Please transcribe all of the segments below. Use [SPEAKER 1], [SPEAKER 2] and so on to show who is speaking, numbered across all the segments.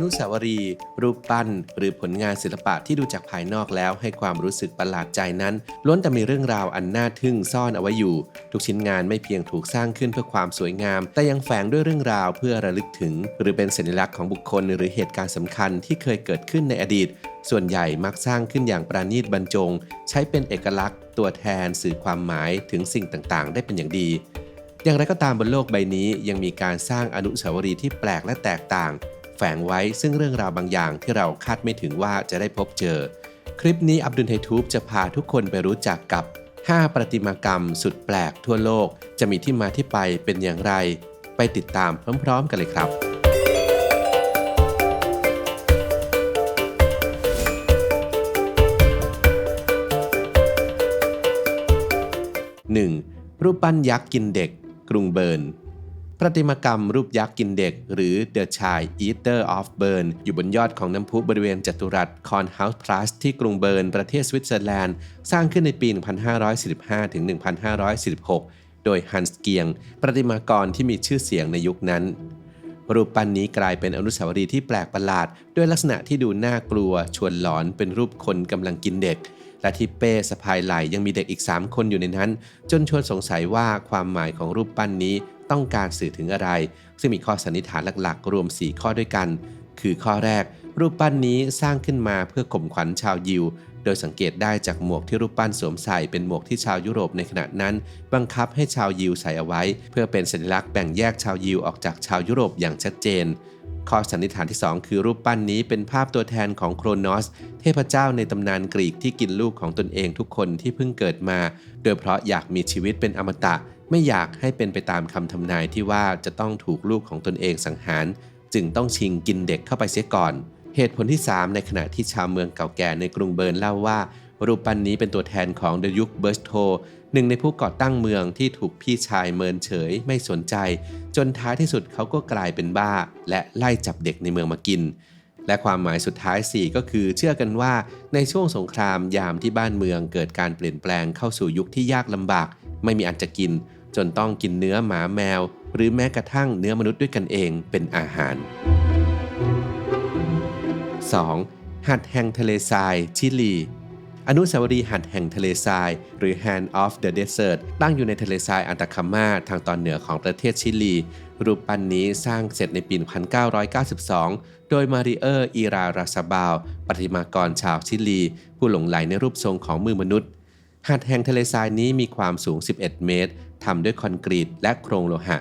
[SPEAKER 1] นุสาวรีย์รูปปั้นหรือผลงานศิลปะที่ดูจากภายนอกแล้วให้ความรู้สึกประหลาดใจนั้นล้วนแต่มีเรื่องราวอันน่าทึ่งซ่อนเอาไว้อยู่ทุกชิ้นงานไม่เพียงถูกสร้างขึ้นเพื่อความสวยงามแต่ยังแฝงด้วยเรื่องราวเพื่อระลึกถึงหรือเป็นสัญลักษณ์ของบุคคลหรือเหตุการณ์สำคัญที่เคยเกิดขึ้นในอดีตส่วนใหญ่มักสร้างขึ้นอย่างประณีตบรรจงใช้เป็นเอกลักษณ์ตัวแทนสื่อความหมายถึงสิ่งต่างๆได้เป็นอย่างดีอย่างไรก็ตามบนโลกใบนี้ยังมีการสร้างอนุสาวรีย์ที่แปลกและแตกต่างแฝงไว้ซึ่งเรื่องราวบางอย่างที่เราคาดไม่ถึงว่าจะได้พบเจอคลิปนี้อับดุลไททูบจะพาทุกคนไปรู้จักกับ5ประติมากรรมสุดแปลกทั่วโลกจะมีที่มาที่ไปเป็นอย่างไรไปติดตามพร้อมๆกันเลยครับ 1. รูปปั้นยักษ์กินเด็กกรุงเบิร์นประติมากรรมรูปยักษ์กินเด็กหรือ The Child Eater of Bern อยู่บนยอดของน้ำพุบริเวณจัตุรัสคอนเฮาส์พลัสที่กรุงเบิร์นประเทศสวิตเซอร์แลนด์สร้างขึ้นในปี 1545 ถึง 1546 โดยฮันส์เกียงประติมากรที่มีชื่อเสียงในยุคนั้นรูปปั้นนี้กลายเป็นอนุสาวรีย์ที่แปลกประหลาดด้วยลักษณะที่ดูน่ากลัวชวนหลอนเป็นรูปคนกำลังกินเด็กและที่เป้สะพายไหล่ยังมีเด็กอีก3คนอยู่ในนั้นจนชวนสงสัยว่าความหมายของรูปปั้นนี้ต้องการสื่อถึงอะไรซึ่งมีข้อสันนิษฐานหลักๆรวม4ข้อด้วยกันคือข้อแรกรูปปั้นนี้สร้างขึ้นมาเพื่อข่มขวัญชาวยิวโดยสังเกตได้จากหมวกที่รูปปั้นสวมใส่เป็นหมวกที่ชาวยุโรปในขณะนั้นบังคับให้ชาวยิวใส่เอาไว้เพื่อเป็นสัญลักษณ์แบ่งแยกชาวยิวออกจากชาวยุโรปอย่างชัดเจนข้อสันนิษฐานที่2คือรูปปั้นนี้เป็นภาพตัวแทนของโครนอสเทพเจ้าในตำนานกรีกที่กินลูกของตนเองทุกคนที่เพิ่งเกิดมาโดยเพราะอยากมีชีวิตเป็นอมตะไม่อยากให้เป็นไปตามคำทำนายที่ว่าจะต้องถูกลูกของตนเองสังหารจึงต้องชิงกินเด็กเข้าไปเสียก่อนเหตุผลที่3ในขณะที่ชาวเมืองเก่าแก่ในกรุงเบิร์นเล่าว่ารูปปั้นนี้เป็นตัวแทนของเดยุคเบิร์สโทหนึ่งในผู้ก่อตั้งเมืองที่ถูกพี่ชายเมินเฉยไม่สนใจจนท้ายที่สุดเขาก็กลายเป็นบ้าและไล่จับเด็กในเมืองมากินและความหมายสุดท้าย4ก็คือเชื่อกันว่าในช่วงสงครามยามที่บ้านเมืองเกิดการเปลี่ยนแปลงเข้าสู่ยุคที่ยากลำบากไม่มีอันจะกินจนต้องกินเนื้อหมาแมวหรือแม้กระทั่งเนื้อมนุษย์ด้วยกันเองเป็นอาหาร 2. หัดแห่งทะเลทรายชิลีอนุสาวรีย์หัดแห่งทะเลทรายหรือ Hand of the Desert ตั้งอยู่ในทะเลทรายอันตาคามาทางตอนเหนือของประเทศชิลีรูปปั้นนี้สร้างเสร็จในปี 1992 โดยมาริเออร์อีราราซาบาลประติมากรชาวชิลีผู้หลงใหลในรูปทรงของมือมนุษย์หัดแห่งทะเลทรายนี้มีความสูง11 เมตรทำด้วยคอนกรีตและโครงโลหะ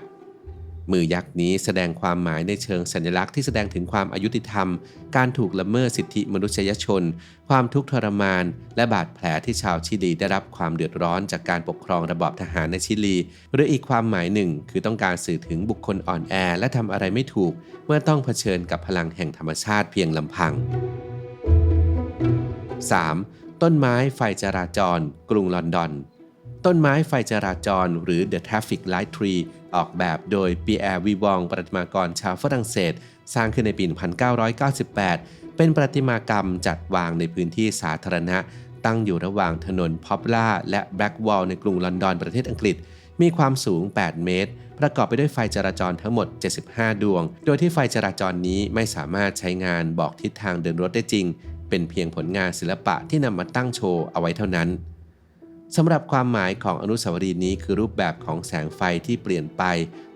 [SPEAKER 1] มือยักษ์นี้แสดงความหมายในเชิงสัญลักษณ์ที่แสดงถึงความอายุติธรรมการถูกละเมิดสิทธิมนุษยชนความทุกข์ทรมานและบาดแผลที่ชาวชิลีได้รับความเดือดร้อนจากการปกครองระบอบทหารในชิลีหรืออีกความหมายหนึ่งคือต้องการสื่อถึงบุคคลอ่อนแอและทำอะไรไม่ถูกเมื่อต้องเผชิญกับพลังแห่งธรรมชาติเพียงลำพัง 3. ต้นไม้ไฟจราจรกรุงลอนดอนต้นไม้ไฟจราจรหรือ The Traffic Light Tree ออกแบบโดยปีแอร์วีวองประติมากรชาวฝรั่งเศสสร้างขึ้นในปี 1998 เป็นประติมากรรมจัดวางในพื้นที่สาธารณะตั้งอยู่ระหว่างถนนพอปลาและแบล็กวอลในกรุงลอนดอนประเทศอังกฤษมีความสูง 8 เมตรประกอบไปด้วยไฟจราจรทั้งหมด 75 ดวงโดยที่ไฟจราจรนี้ไม่สามารถใช้งานบอกทิศทางเดินรถได้จริงเป็นเพียงผลงานศิลปะที่นำมาตั้งโชว์เอาไว้เท่านั้นสำหรับความหมายของอนุสาวรีย์นี้คือรูปแบบของแสงไฟที่เปลี่ยนไป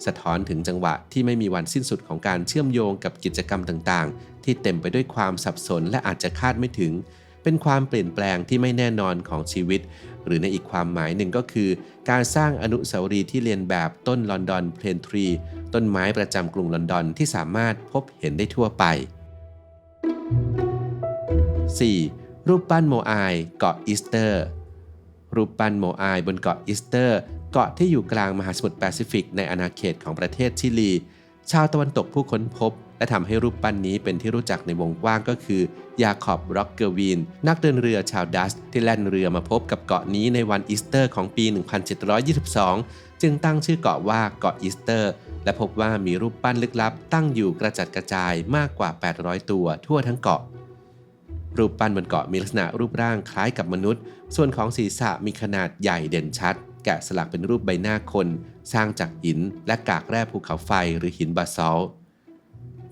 [SPEAKER 1] สะท้อนถึงจังหวะที่ไม่มีวันสิ้นสุดของการเชื่อมโยงกับกิจกรรมต่างๆที่เต็มไปด้วยความสับสนและอาจจะคาดไม่ถึงเป็นความเปลี่ยนแปลงที่ไม่แน่นอนของชีวิตหรือในอีกความหมายหนึ่งก็คือการสร้างอนุสาวรีย์ที่เรียนแบบต้นลอนดอนเพลนทรีต้นไม้ประจำกรุงลอนดอนที่สามารถพบเห็นได้ทั่วไป 4. รูปปั้นโมอายเกาะอีสเตอร์รูปปั้นโมอายบนเกาะอีสเตอร์เกาะที่อยู่กลางมหาสมุทรแปซิฟิกในอาณาเขตของประเทศชิลีชาวตะวันตกผู้ค้นพบและทำให้รูปปั้นนี้เป็นที่รู้จักในวงกว้างก็คือยาคอบร็อกเกอร์วีนนักเดินเรือชาวดัชที่แล่นเรือมาพบกับเกาะนี้ในวันอีสเตอร์ของปี 1722 จึงตั้งชื่อเกาะว่าเกาะอีสเตอร์และพบว่ามีรูปปั้นลึกลับตั้งอยู่กระจัดกระจายมากกว่า 800 ตัวทั่วทั้งเกาะรูปปั้นบนเกาะมีลักษณะรูปร่างคล้ายกับมนุษย์ส่วนของศีรษะมีขนาดใหญ่เด่นชัดแกะสลักเป็นรูปใบหน้าคนสร้างจากหินและกากแร่ภูเขาไฟหรือหินบาซอลต์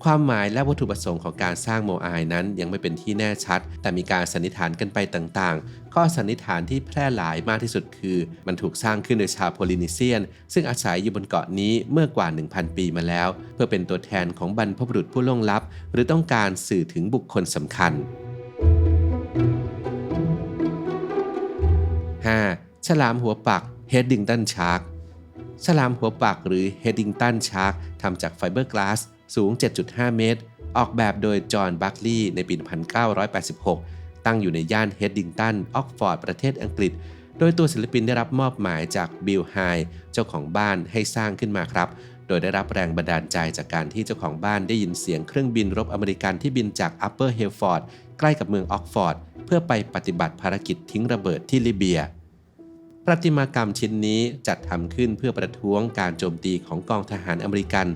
[SPEAKER 1] ความหมายและวัตถุประสงค์ของการสร้างโมอายนั้นยังไม่เป็นที่แน่ชัดแต่มีการสันนิษฐานกันไปต่างๆข้อสันนิษฐานที่แพร่หลายมากที่สุดคือมันถูกสร้างขึ้นโดยชาวโพลินีเซียนซึ่งอาศัยอยู่บนเกาะนี้เมื่อกว่า 1,000 ปีมาแล้วเพื่อเป็นตัวแทนของบรรพบุรุษผู้ล่วงลับหรือต้องการสื่อถึงบุคคลสำคัญ 5. ฉลามหัวปัก Headington Shark ฉลามหัวปักหรือ Headington Shark ทำจากไฟเบอร์กลาสสูง 7.5 เมตรออกแบบโดยจอห์น บัคลีย์ในปี 1986 ตั้งอยู่ในย่านเฮดดิงตัน ออกฟอร์ด ประเทศอังกฤษ โดยตัวศิลปินได้รับมอบหมายจากบิล ไฮเจ้าของบ้านให้สร้างขึ้นมาครับ โดยได้รับแรงบันดาลใจจากการที่เจ้าของบ้านได้ยินเสียงเครื่องบินรบอเมริกันที่บินจากอัปเปอร์เฮลฟอร์ดใกล้กับเมืองออกฟอร์ดเพื่อไปปฏิบัติภารกิจทิ้งระเบิดที่ลิเบีย ประติมากรรมชิ้นนี้จัดทำขึ้นเพื่อประท้วงการโจมตีของกองทหารอเมริกัน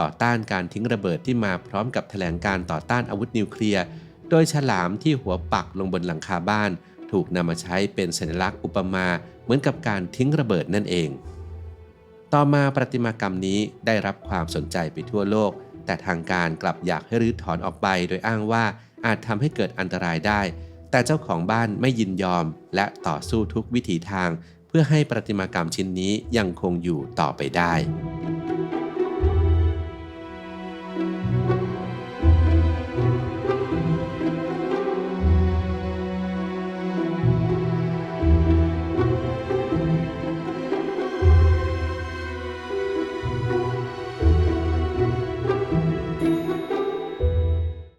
[SPEAKER 1] ต่อต้านการทิ้งระเบิดที่มาพร้อมกับแถลงการต่อต้านอาวุธนิวเคลียร์โดยฉลามที่หัวปักลงบนหลังคาบ้านถูกนำมาใช้เป็นสัญลักษณ์อุปมาเหมือนกับการทิ้งระเบิดนั่นเองต่อมาประติมากรรมนี้ได้รับความสนใจไปทั่วโลกแต่ทางการกลับอยากให้รื้อถอนออกไปโดยอ้างว่าอาจทำให้เกิดอันตรายได้แต่เจ้าของบ้านไม่ยินยอมและต่อสู้ทุกวิถีทางเพื่อให้ประติมากรรมชิ้นนี้ยังคงอยู่ต่อไปได้